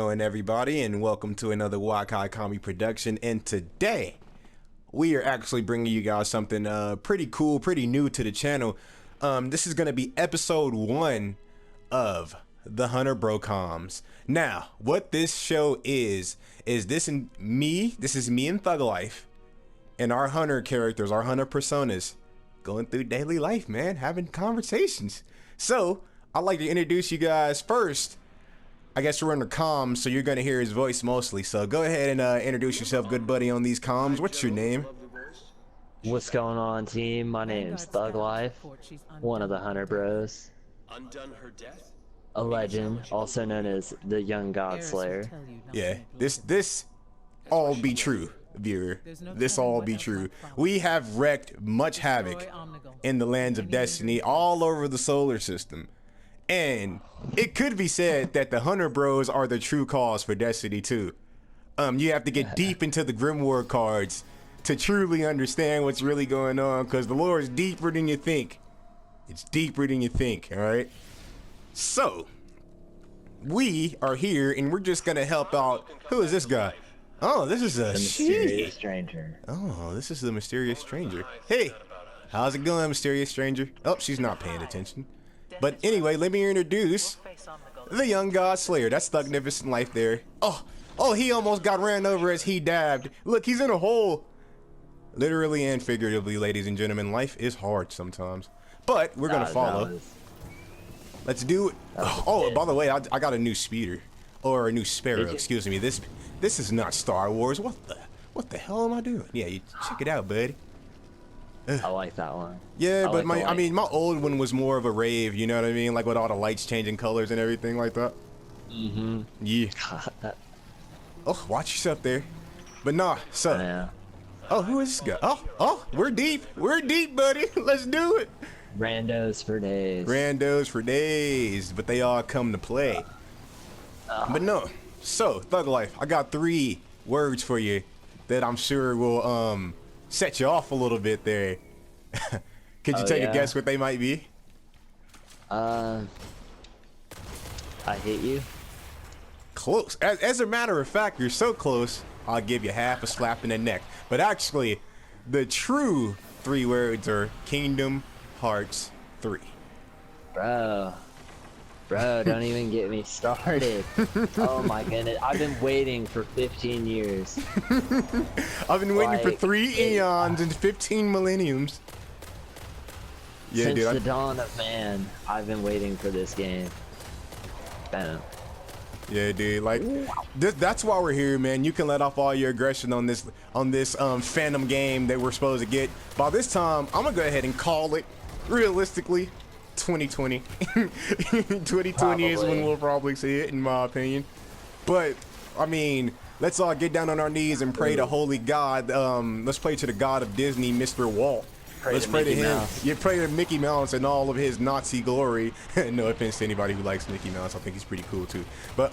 going, everybody, and welcome to another Wakai comedy production. And today, we are actually bringing you guys something pretty cool, pretty new to the channel. This is going to be episode 1 of the Hunter Bro Comms. Now, what this show is this is me and Thug Life, and our Hunter characters, our Hunter personas, going through daily life, man, having conversations. So, I'd like to introduce you guys first. I guess we're under comms, so you're gonna hear his voice mostly. So go ahead and introduce yourself, good buddy, on these comms. What's your name? What's going on, team? My name's Thug Life, one of the Hunter Bros. A legend, also known as the Young God Slayer. Yeah, this all be true, viewer. This all be true. We have wreaked much havoc in the lands of Destiny all over the solar system. And it could be said that the Hunter Bros are the true cause for Destiny 2. You have to get deep into the Grimoire cards to truly understand what's really going on, because the lore is deeper than you think. It's deeper than you think, alright? So, we are here, and we're just gonna help out. Who is this guy? Oh, this is a mysterious stranger. Oh, this is the mysterious stranger. Hey, how's it going, mysterious stranger? Oh, she's not paying attention. But anyway, let me introduce the Young God Slayer. That's Thugnificent Life there. Oh, he almost got ran over as he dabbed. Look, he's in a hole. Literally and figuratively, ladies and gentlemen, life is hard sometimes. But we're gonna follow. Let's do it. Oh, by the way, I got a new speeder, or a new sparrow. Excuse me. This is not Star Wars. What the hell am I doing? Yeah, you check it out, buddy. I like that one. Yeah, but my old one was more of a rave, you know what I mean? Like with all the lights changing colors and everything like that. Mm-hmm. Yeah. Oh, watch yourself there. But nah, so. Yeah. Oh, who is this guy? Oh, we're deep. We're deep, buddy. Let's do it. Randos for days. Randos for days, but they all come to play. But no. So, Thug Life, I got 3 words for you that I'm sure will set you off a little bit there. Could you take a guess what they might be? I hate you. Close. As a matter of fact, you're so close, I'll give you half a slap in the neck. But actually, the true 3 words are Kingdom Hearts 3. Bro, don't even get me started. Oh my goodness, I've been waiting for 15 years. I've been waiting for 3 eons and 15 millenniums. Yeah, since dude, the dawn of man, I've been waiting for this game. Bam. Yeah, dude, like that's why we're here, man. You can let off all your aggression on this Phantom game that we're supposed to get. By this time, I'm gonna go ahead and call it realistically 2020. 2020 is when we'll probably see it, in my opinion. But I mean, let's all get down on our knees and pray to Holy God. Let's pray to the God of Disney, Mr. Walt. Let's pray to him. You pray to Mickey Mouse and all of his Nazi glory. No offense to anybody who likes Mickey Mouse. I think he's pretty cool too. But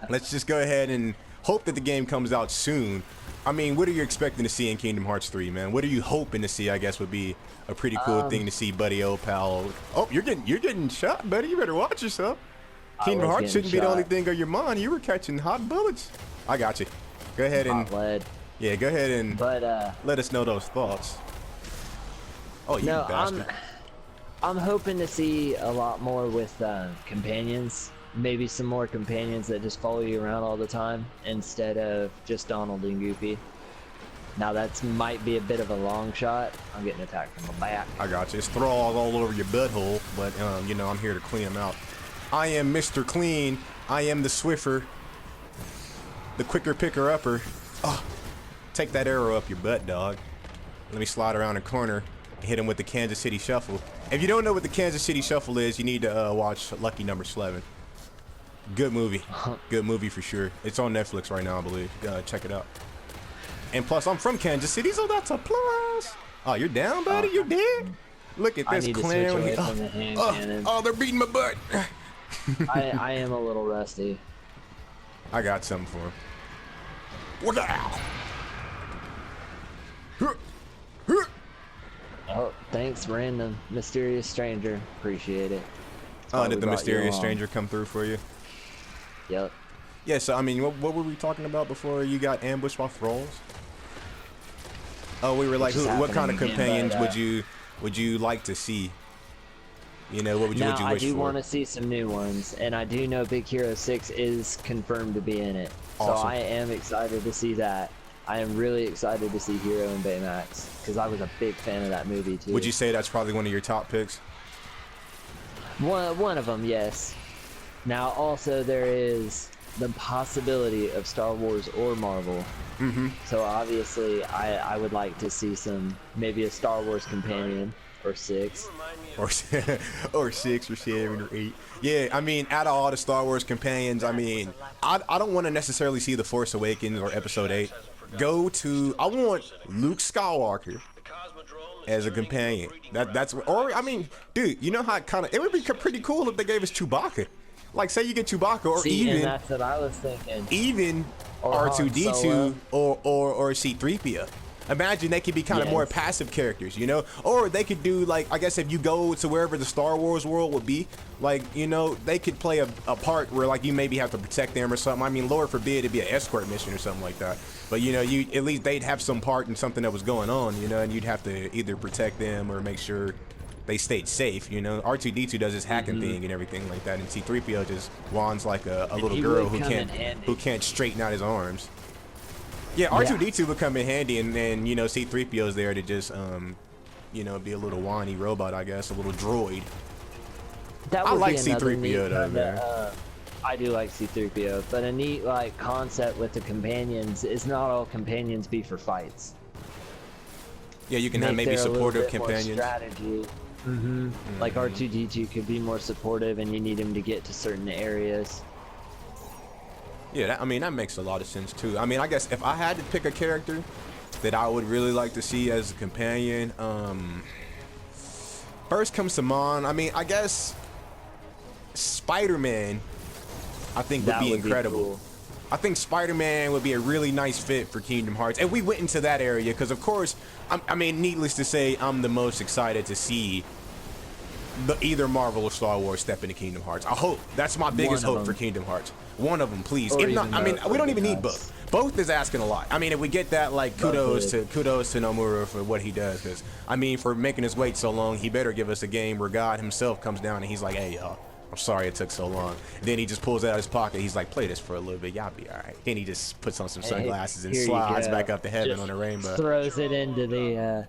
let's just go ahead and hope that the game comes out soon. I mean, what are you expecting to see in Kingdom Hearts 3, man? What are you hoping to see? I guess would be a pretty cool thing to see, buddy, old pal. Oh, you're getting shot, buddy. You better watch yourself. Kingdom Hearts shouldn't be the only thing on your mind. You were catching hot bullets. I got you. Go ahead and yeah, go ahead and let us know those thoughts. Oh, you bastard. I'm hoping to see a lot more with companions. Maybe some more companions that just follow you around all the time instead of just Donald and Goofy. Now that might be a bit of a long shot. I'm getting attacked from the back. I got you. It's thralls all over your butthole, but you know, I'm here to clean them out. I am Mr. Clean. I am the Swiffer, the quicker picker upper. Oh, take that arrow up your butt, dog. Let me slide around the corner. Hit him with the Kansas City Shuffle. If you don't know what the Kansas City Shuffle is, you need to watch Lucky Number 11. Good movie. Good movie for sure. It's on Netflix right now, I believe. Check it out. And plus, I'm from Kansas City, so that's a plus. Oh, you're down, buddy? You're dead? Look at this clown. Oh, they're beating my butt. I am a little rusty. I got something for him. What the hell? Oh, thanks, random mysterious stranger. Appreciate it. Oh, did the mysterious stranger come through for you? Yep. Yeah, so I mean, what were we talking about before you got ambushed by thralls? Oh, we were like, Which is what kind of happening again, companions but, would you like to see? You know, what would you now, I wish do for? want to see some new ones, and I do know Big Hero 6 is confirmed to be in it. Awesome. So I am excited to see that. I am really excited to see Hero and Baymax, because I was a big fan of that movie too. Would you say that's probably one of your top picks? One of them, yes. Now also there is the possibility of Star Wars or Marvel. Mm-hmm. So obviously I would like to see maybe a Star Wars companion or 6. Or 6 or 7 or 8. Yeah, I mean, out of all the Star Wars companions, I mean, I don't want to necessarily see The Force Awakens or Episode 8. I want Luke Skywalker as a companion. Or I mean, dude, you know how it would be pretty cool if they gave us Chewbacca. Like, say you get Chewbacca, or even and that's what I was thinking. Even Or R2D2 or C3PO. Imagine they could be kind of more passive characters, you know? Or they could do, like, I guess if you go to wherever the Star Wars world would be, like, you know, they could play a part where, like, you maybe have to protect them or something. I mean, Lord forbid it'd be an escort mission or something like that. But, you know, at least they'd have some part in something that was going on, you know, and you'd have to either protect them or make sure they stayed safe, you know? R2D2 does his hacking thing and everything like that, and C3PO just wands like a little girl who can't straighten out his arms. Yeah, R2D2 would come in handy, and then, you know, C3PO's there to just, you know, be a little whiny robot, I guess, a little droid. That would I like be another C3PO though, man. I do like C3PO, but a neat like concept with the companions is not all companions be for fights. Yeah, you can have maybe supportive companions. Strategy. Like R2D2 could be more supportive, and you need him to get to certain areas. Yeah, I mean, that makes a lot of sense too. I mean, I guess if I had to pick a character that I would really like to see as a companion, first comes to mind, I mean, I guess Spider-Man, I think would be incredible. Cool. I think Spider-Man would be a really nice fit for Kingdom Hearts. And we went into that area because, of course, I mean, needless to say, I'm the most excited to see either Marvel or Star Wars step into Kingdom Hearts. I hope. That's my biggest hope for Kingdom Hearts. One of them, please. If not, I mean, we don't even need both. Both is asking a lot. I mean, if we get that, like, kudos to Nomura for what he does. Because, I mean, for making us wait so long, he better give us a game where God himself comes down and he's like, hey, y'all, I'm sorry it took so long. And then he just pulls it out of his pocket. He's like, play this for a little bit. Y'all be all right. Then he just puts on some sunglasses and slides back up to heaven on a rainbow. Throws it into the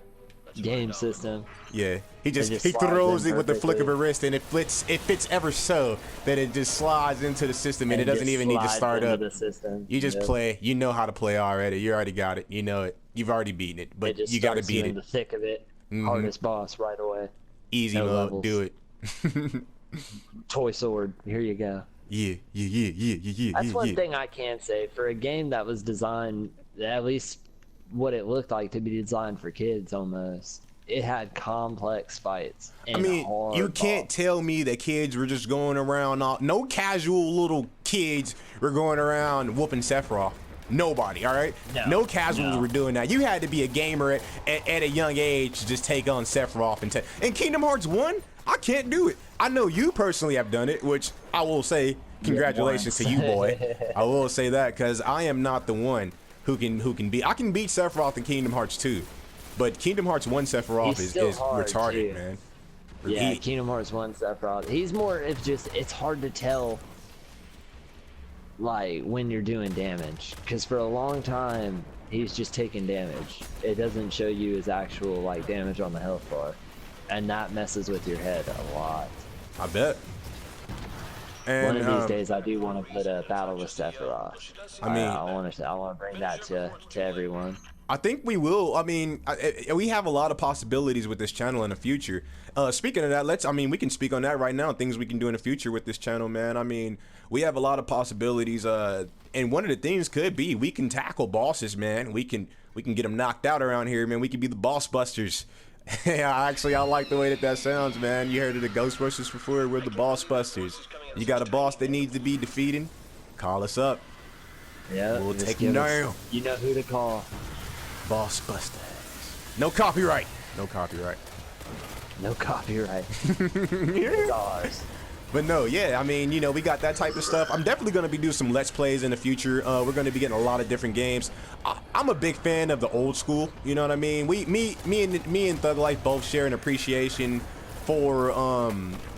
game system. Yeah, he throws it with the flick of a wrist, and it fits ever so that it just slides into the system, and it doesn't even need to start up. You just play. You know how to play already. You already got it. You know it. You've already beaten it, but you got to beat it. In the thick of it. Hardest boss right away. Easy mode. Do it. Toy sword. Here you go. Yeah. That's one thing I can say for a game that was designed, at least what it looked like to be designed for kids almost. It had complex fights. And I mean, you can't tell me that kids were just going around. No casual little kids were going around whooping Sephiroth. Nobody, all right? No casuals were doing that. You had to be a gamer at a young age to just take on Sephiroth. And Kingdom Hearts 1, I can't do it. I know you personally have done it, which I will say congratulations to you, boy. I will say that because I am not the one who can beat. I can beat Sephiroth in Kingdom Hearts 2. But Kingdom Hearts 1 Sephiroth is retarded, man. Yeah, Kingdom Hearts 1 Sephiroth. He's more, it's hard to tell, like, when you're doing damage. Because for a long time, he's just taking damage. It doesn't show you his actual, like, damage on the health bar. And that messes with your head a lot. I bet. And, one of these days, I do want to put a battle with Sephiroth. I mean, I want to bring that to everyone. I think we will. I mean, we have a lot of possibilities with this channel in the future. Speaking of that, we can speak on that right now. Things we can do in the future with this channel, man. I mean, we have a lot of possibilities. And one of the things could be we can tackle bosses, man. We can get them knocked out around here, man. We can be the boss busters. Actually, I like the way that sounds, man. You heard of the Ghostbusters before? We're the boss busters. You got a boss that needs to be defeated? Call us up. Yeah, we'll take him down. You know who to call. Boss busters. No copyright. No copyright. No copyright. It's ours. But no, yeah, I mean, you know, we got that type of stuff. I'm definitely going to be doing some Let's Plays in the future. We're going to be getting a lot of different games. I'm a big fan of the old school, you know what I mean? Me and Thug Life both share an appreciation for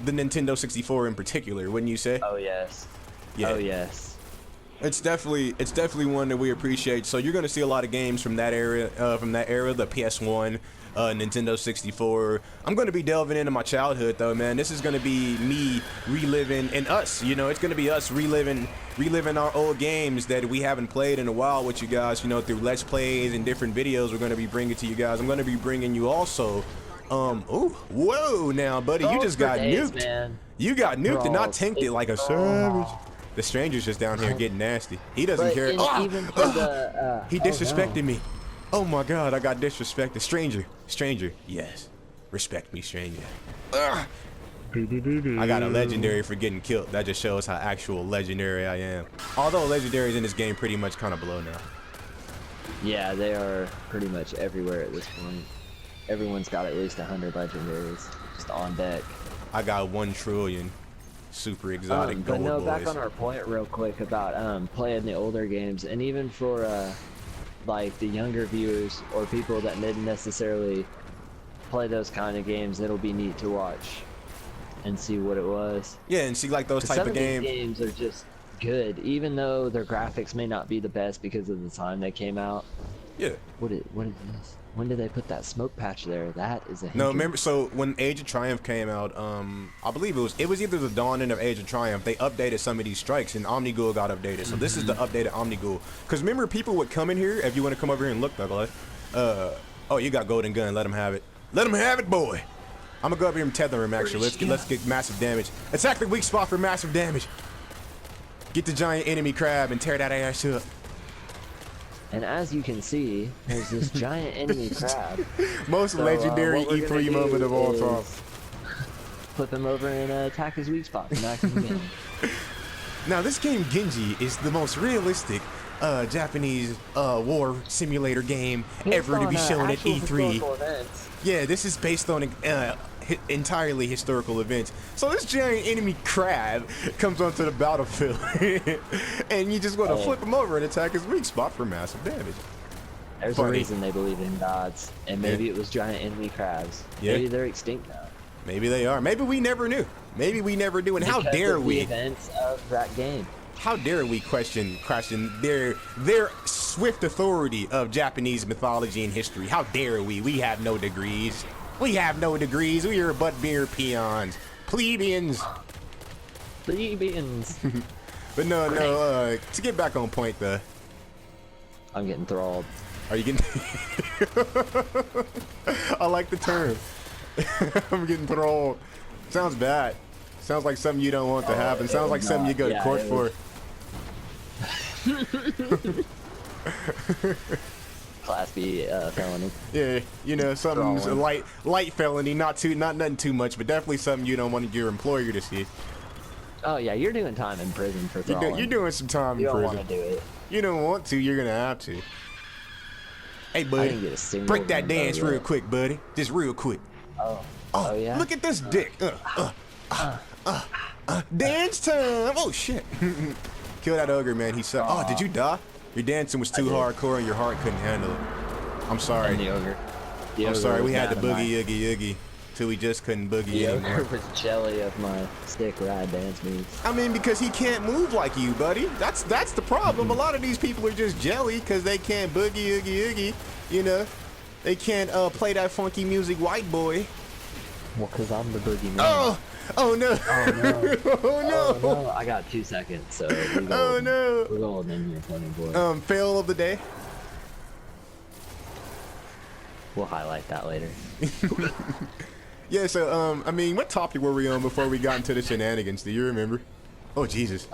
the Nintendo 64 in particular, wouldn't you say? Oh yes. Yeah. Oh yes. It's definitely one that we appreciate. So you're going to see a lot of games from that era, the PS1, Nintendo 64. I'm going to be delving into my childhood though, man. This is going to be me reliving, and us, you know, it's going to be us reliving our old games that we haven't played in a while with you guys, you know, through Let's Plays and different videos we're going to be bringing to you guys. I'm going to be bringing you also, ooh, whoa, now, buddy, you just got nuked. Man. You got nuked and not tanked it like a savage. The stranger's just down here getting nasty. He doesn't care. Even for the, he disrespected me. Oh my God, I got disrespected. Stranger, yes. Respect me, stranger. I got a legendary for getting killed. That just shows how actual legendary I am. Although legendaries in this game pretty much kind of below now. Yeah, they are pretty much everywhere at this point. Everyone's got at least 100 legendaries just on deck. I got 1 trillion. Super exotic but gold no, boys. back on our point real quick about playing the older games, and even for like the younger viewers or people that didn't necessarily play those kind of games, it'll be neat to watch and see what it was. Yeah, and see like those type some of games. These games are just good, even though their graphics may not be the best because of the time they came out. Yeah. What is this? When did they put that smoke patch there? That is a hindrance. No, remember, so when Age of Triumph came out, I believe it was either the dawning of Age of Triumph, they updated some of these strikes and Omnigul got updated. So this is the updated Omnigul. Because remember, people would come in here, if you want to come over here and look, Douglas, oh, you got golden gun, let him have it. Let him have it, boy. I'm gonna go over here and tether him, actually. Let's get massive damage. Attack the weak spot for massive damage. Get the giant enemy crab and tear that ass up. And as you can see, there's this giant enemy crab. Most legendary E3 moment of all time. Flip him over and attack his weak spot and knock him again. Now, this game, Genji, is the most realistic Japanese war simulator game ever to be shown at E3. Yeah, this is based on entirely historical events. So this giant enemy crab comes onto the battlefield and you just want to flip him over and attack his weak spot for massive damage. There's a reason they believe in gods, and maybe it was giant enemy crabs. Maybe they're extinct now. Maybe they are. Maybe we never knew. Maybe we never do. And because how dare of we? The events of that game. How dare we question their swift authority of Japanese mythology and history? How dare we? We have no degrees. We have no degrees. We are but mere peons. Plebeians. Plebeians. But no, to get back on point, though. I'm getting thralled. Are you getting... I like the term. I'm getting thralled. Sounds bad. Sounds like something you don't want to happen. Sounds like something you go to court for. Class B felony. Yeah, you know, something's a light felony, not nothing too much, but definitely something you don't want your employer to see. Oh yeah, you're doing time in prison for throwing. You're doing some time in prison. You don't want to do it. You don't want to, you're gonna have to. Hey buddy, break that dance real quick, buddy. Just real quick. Oh yeah. Look at this dick. Dance time. Oh shit. Kill that ogre, man. He sucked. Oh, did you die? Your dancing was too hardcore and your heart couldn't handle it. I'm sorry. And the ogre. I'm sorry. We had to boogie oogie till we just couldn't boogie anymore. The ogre was jelly of my stick ride dance moves. I mean, because he can't move like you, buddy. That's the problem. A lot of these people are just jelly because they can't boogie oogie. You know, they can't play that funky music, white boy. Well, because I'm the boogie man. Oh no! Oh no! Oh no! I got 2 seconds, so oh no! We're going in here, funny boy. Fail of the day. We'll highlight that later. Yeah. So I mean, what topic were we on before we got into the shenanigans? Do you remember? Oh Jesus.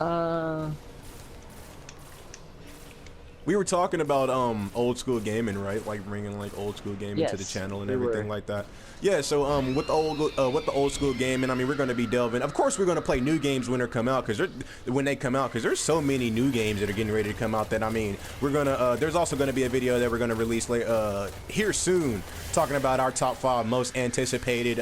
We were talking about old school gaming, right? Like bringing like old school gaming to the channel and everything like that. Yeah. So with the old school gaming, I mean, we're going to be delving. Of course, we're going to play new games when they come out, because there's so many new games that are getting ready to come out that, I mean, we're gonna. There's also going to be a video that we're going to release here soon, talking about our top 5 most anticipated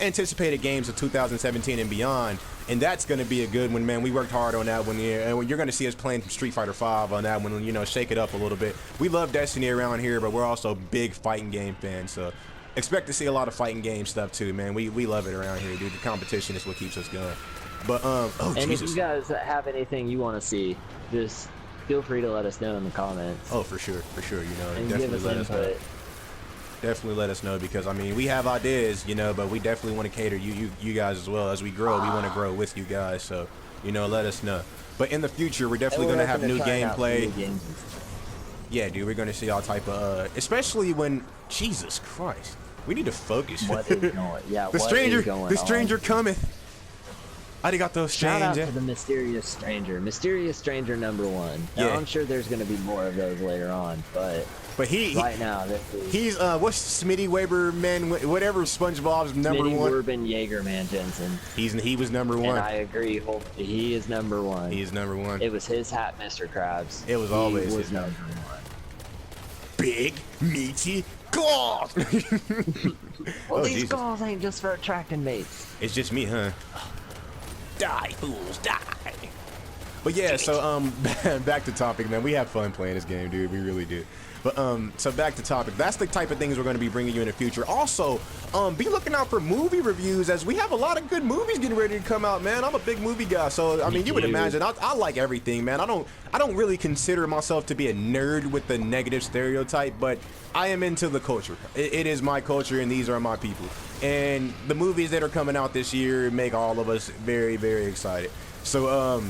anticipated games of 2017 and beyond, and that's going to be a good one, man. We worked hard on that one, and you're going to see us playing Street Fighter 5 on that one, you know, shake it up a little bit. We love Destiny around here, but we're also big fighting game fans, so expect to see a lot of fighting game stuff too, man. We love it around here, dude. The competition is what keeps us going. But oh, and Jesus. if you guys have anything you want to see, just feel free to let us know in the comments. Oh, for sure, you know, and definitely give us let input. us know. Definitely let us know, because I mean, we have ideas, you know, but we definitely want to cater you guys as well. As we grow, we want to grow with you guys, so you know, let us know. But in the future, we're definitely going to have new gameplay. Yeah, dude, we're going to see all type of especially when, Jesus Christ, we need to focus. What is going? Yeah, the stranger cometh. Arigato, stranger. Shout out to the mysterious stranger. Mysterious stranger number 1. Now, Yeah. I'm sure there's going to be more of those later on, but right now, he's what's Smitty Weber, man, whatever SpongeBob's number Smitty 1. Urban Jaegerman Jensen. He was number 1. And I agree. He is number 1. He is number 1. It was his hat, Mr. Krabs. It was always his his number 1. Big meaty claws. Well, these Jesus. claws ain't just for attracting mates. It's just me, huh? Die, fools, die. But yeah, so back to topic, man. We have fun playing this game, dude. We really do. But so back to topic. That's the type of things we're going to be bringing you in the future. Also, be looking out for movie reviews, as we have a lot of good movies getting ready to come out, man. I'm a big movie guy, so I mean, you would imagine I like everything, man. I don't really consider myself to be a nerd with the negative stereotype, but I am into the culture. It is my culture, and these are my people. And the movies that are coming out this year make all of us very, very excited. So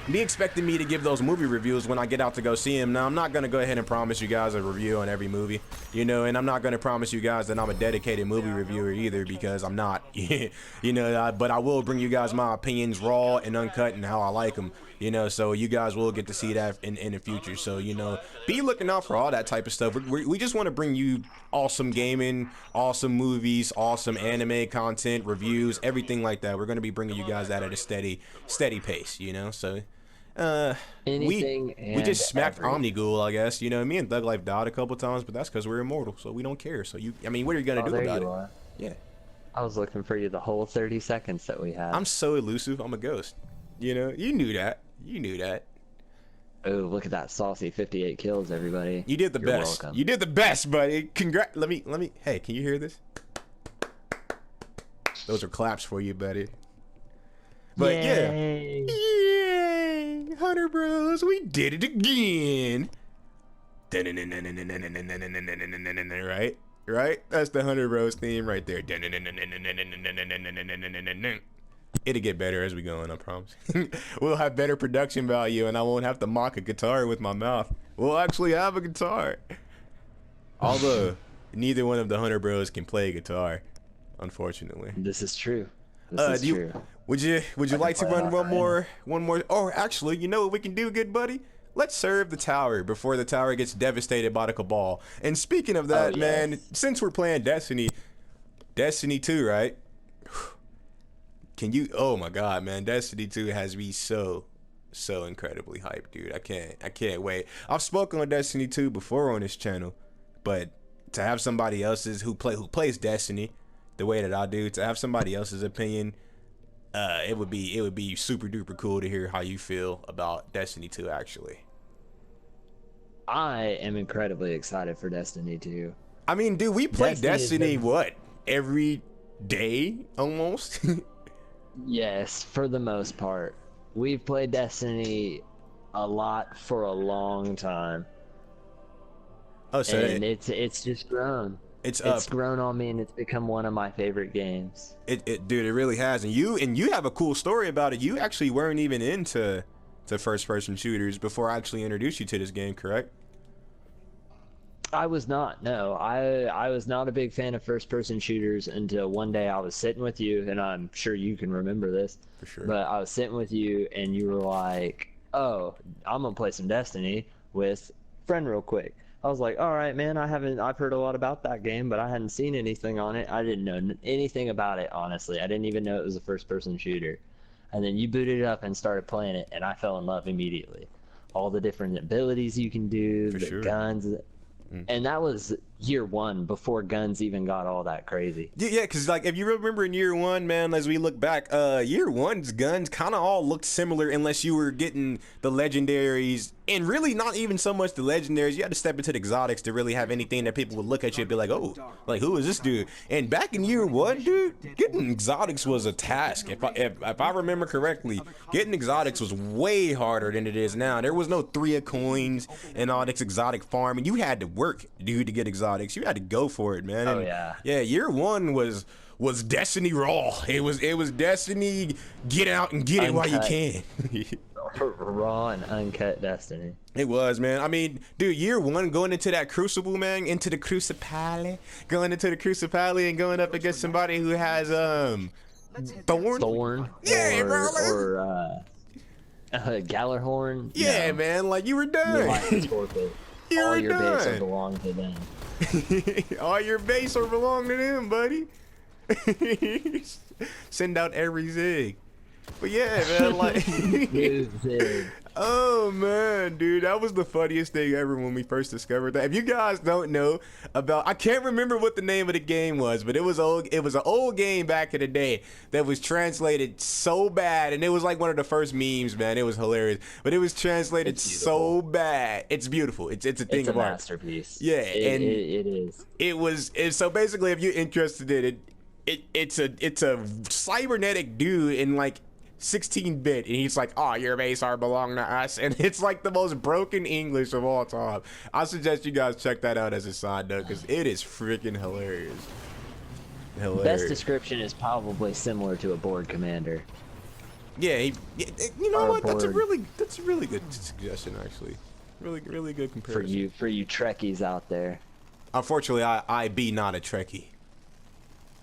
be expecting me to give those movie reviews when I get out to go see them. Now, I'm not going to go ahead and promise you guys a review on every movie, you know, and I'm not going to promise you guys that I'm a dedicated movie reviewer either, because I'm not, you know, but I will bring you guys my opinions raw and uncut and how I like them, you know, so you guys will get to see that in the future. So, you know, be looking out for all that type of stuff. We just want to bring you awesome gaming, awesome movies, awesome anime content, reviews, everything like that. We're going to be bringing you guys that at a steady pace, you know, so... we just smacked Omnigul, I guess. You know, me and Thug Life died a couple times, but that's because we're immortal, so we don't care. So I mean, what are you gonna do about it? Yeah. I was looking for you the whole 30 seconds that we had. I'm so elusive. I'm a ghost. You know, you knew that. Oh, look at that saucy 58 kills, everybody. You did the You're best. welcome. You did the best, buddy. Let me. Hey, can you hear this? Those are claps for you, buddy. But Yay. yeah. Yay! Hunter Bros, we did it again. Right? That's the Hunter Bros theme right there. It'll get better as we go on, I promise. We'll have better production value, and I won't have to mock a guitar with my mouth. We'll actually have a guitar. Although, neither one of the Hunter Bros can play guitar, unfortunately. This is true. This is true. Would you like to run one more? Oh, actually, you know what we can do, good buddy? Let's serve the tower before the tower gets devastated by the Cabal. And speaking of that, man, since we're playing Destiny 2, right? Can you? Oh my God, man, Destiny 2 has me so incredibly hyped, dude. I can't wait. I've spoken on Destiny 2 before on this channel, but to have somebody else's who plays Destiny the way that I do, to have somebody else's opinion, it would be super duper cool to hear how you feel about Destiny 2 actually. I am incredibly excited for Destiny 2. I mean, dude, we play Destiny what? Every day almost? Yes, for the most part. We've played Destiny a lot for a long time. Oh, so and it's just grown. It's grown on me, and it's become one of my favorite games. Dude, it really has. And you have a cool story about it. You actually weren't even into first-person shooters before I actually introduced you to this game, correct? I was not. No, I was not a big fan of first-person shooters until one day I was sitting with you, and I'm sure you can remember this. For sure. But I was sitting with you, and you were like, "Oh, I'm gonna play some Destiny with friend real quick." I was like, all right, man, I've heard a lot about that game, but I hadn't seen anything on it. I didn't know anything about it, honestly. I didn't even know it was a first-person shooter. And then you booted it up and started playing it, and I fell in love immediately. All the different abilities you can do, guns. And that was year one before guns even got all that crazy. Yeah, because like if you remember in year one, man, as we look back, year one's guns kind of all looked similar unless you were getting the legendaries, and really not even so much the legendaries. You had to step into the exotics to really have anything that people would look at you and be like, oh, like who is this dude? And back in year one, dude, getting exotics was a task. If I remember correctly, getting exotics was way harder than it is now. There was no 3 coins and all this exotic farming. You had to work, dude, to get exotics. You had to go for it, man. Oh and yeah. Year one was Destiny raw. It was Destiny. Get out and get it while you can. Raw and uncut Destiny. It was, man. I mean, dude, year one going into that crucible, man, into the crucipale, going into the crucipale and going up against somebody who has Thorn. Yeah, or Gallarhorn. Yeah, no. man, like you were done. Your life is forfeit. You All were your base done. will belong to them. All your base will belong to them, buddy. Send out every zig. But yeah, man, like oh man, dude, that was the funniest thing ever when we first discovered that. If you guys don't know about, I can't remember what the name of the game was, but it was an old game back in the day that was translated so bad, and it was like one of the first memes, man. It was hilarious, but it was translated so bad. It's beautiful. It's a thing of art. Masterpiece. Yeah, and it is. So basically, if you're interested in it, it's a cybernetic dude in like 16-bit, and he's like, oh, your base are belong to us, and it's like the most broken English of all time. I suggest you guys check that out as a side note, because it is freaking hilarious. Best description is probably similar to a board commander. Yeah, you know what? That's a board. really good suggestion, actually. Really good comparison. For you Trekkies out there. Unfortunately, I be not a Trekkie.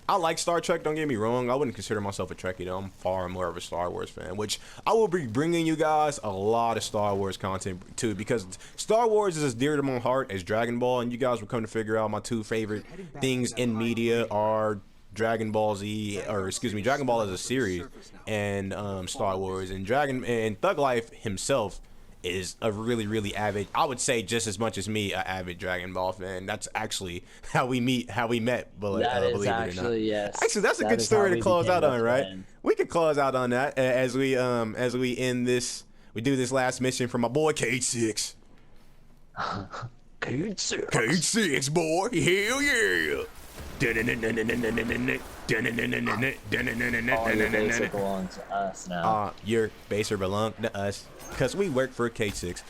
I like Star Trek, don't get me wrong. I wouldn't consider myself a Trekkie, though. I'm far more of a Star Wars fan, which I will be bringing you guys a lot of Star Wars content, too, because Star Wars is as dear to my heart as Dragon Ball, and you guys will come to figure out my 2 favorite things in media are Dragon Ball Z, or excuse me, Dragon Ball as a series, and Star Wars. And Thug Life himself is a really avid, I would say just as much as me, an avid Dragon Ball fan. That's actually how we met, believe it or not. Yes. Actually, that's a good story to close out on, right? We could close out on that as we end this. We do this last mission for my boy Cage 6. Cage 6. Cage 6, boy. Hell yeah. All your base belongs to us now. Your base belong to us because we work for K6.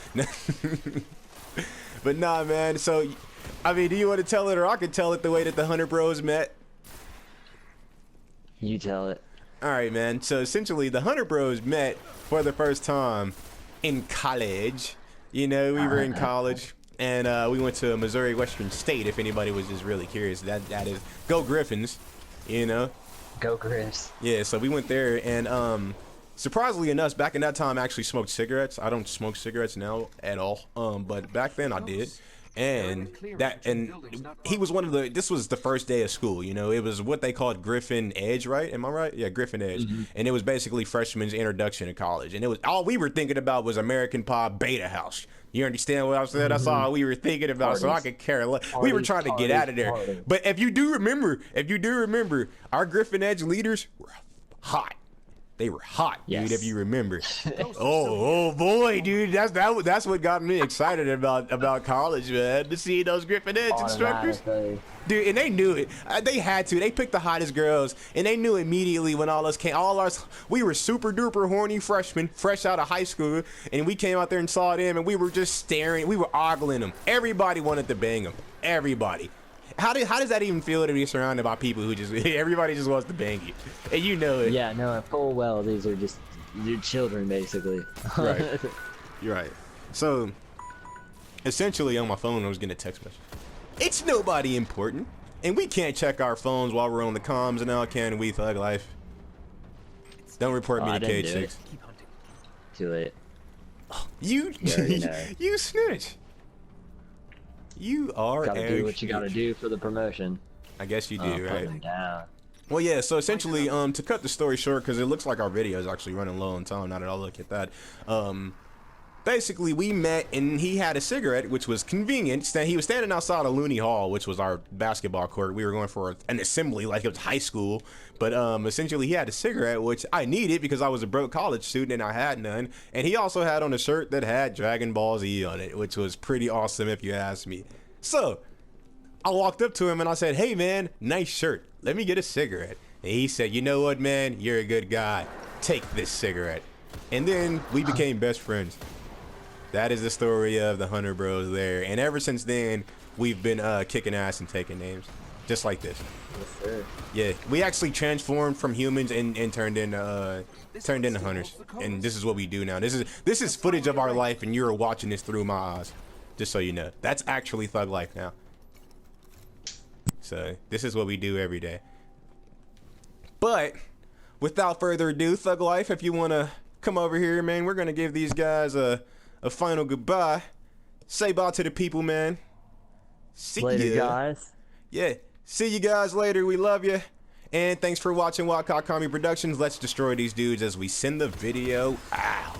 But nah, man. So, I mean, do you want to tell it, or I could tell it the way that the 100 Bros met? You tell it. All right, man. So essentially, the 100 Bros met for the first time in college. You know, we were in college. And we went to Missouri Western State, if anybody was just really curious. That is, go Griffins, you know? Go Griffs. Yeah, so we went there, and surprisingly enough, back in that time, I actually smoked cigarettes. I don't smoke cigarettes now at all, but back then I did. And he was one of the, this was the first day of school, you know? It was what they called Griffin Edge, right? Am I right? Yeah, Griffin Edge. And it was basically freshman's introduction to college. And it was, all we were thinking about was American Pie Beta House. You understand what I said? That's all we were thinking about. Parties. So I could care less. We were trying to get out of there. But if you do remember, our Griffin Edge leaders were hot. They were hot, dude, if you remember. oh boy, dude, that's what got me excited about college, man. To see those Griffin Edge instructors. Dude, and they knew it. They had to. They picked the hottest girls, and they knew immediately when all us came. We were super duper horny freshmen, fresh out of high school, and we came out there and saw them, and we were just staring. We were ogling them. Everybody wanted to bang them. Everybody. How does that even feel to be surrounded by people who just everybody just wants to bang you, and you know it? Yeah, no, full well. These are just your children, basically. Right. You're right. So, essentially, on my phone, I was getting a text message. It's nobody important, and we can't check our phones while we're on the comms now, can we, Thug Life? Don't report me to Cage 6. Too late. You you snitch. You are gotta do what you gotta do for the promotion. I guess you do, right? Put them down. Well, yeah, so essentially, to cut the story short, because it looks like our video is actually running low on time now that I look at that, basically we met and he had a cigarette, which was convenient. He was standing outside of Looney Hall, which was our basketball court. We were going for an assembly like it was high school, but essentially he had a cigarette, which I needed because I was a broke college student and I had none. And he also had on a shirt that had Dragon Ball Z on it, which was pretty awesome if you ask me. So I walked up to him and I said, "Hey man, nice shirt. Let me get a cigarette." And he said, "You know what, man? You're a good guy. Take this cigarette." And then we became best friends. That is the story of the Hunter Bros there. And ever since then, we've been kicking ass and taking names. Just like this. Yes, sir. Yeah, we actually transformed from humans and turned into hunters. And this is what we do now. This is footage of our life, and you're watching this through my eyes. Just so you know. That's actually Thug Life now. So, this is what we do every day. But, without further ado, Thug Life, if you want to come over here, man, we're going to give these guys a final goodbye. Say bye to the people, man. See Later, ya. guys. Yeah. See you guys later. We love you. And thanks for watching Wakai Productions. Let's destroy these dudes as we send the video out.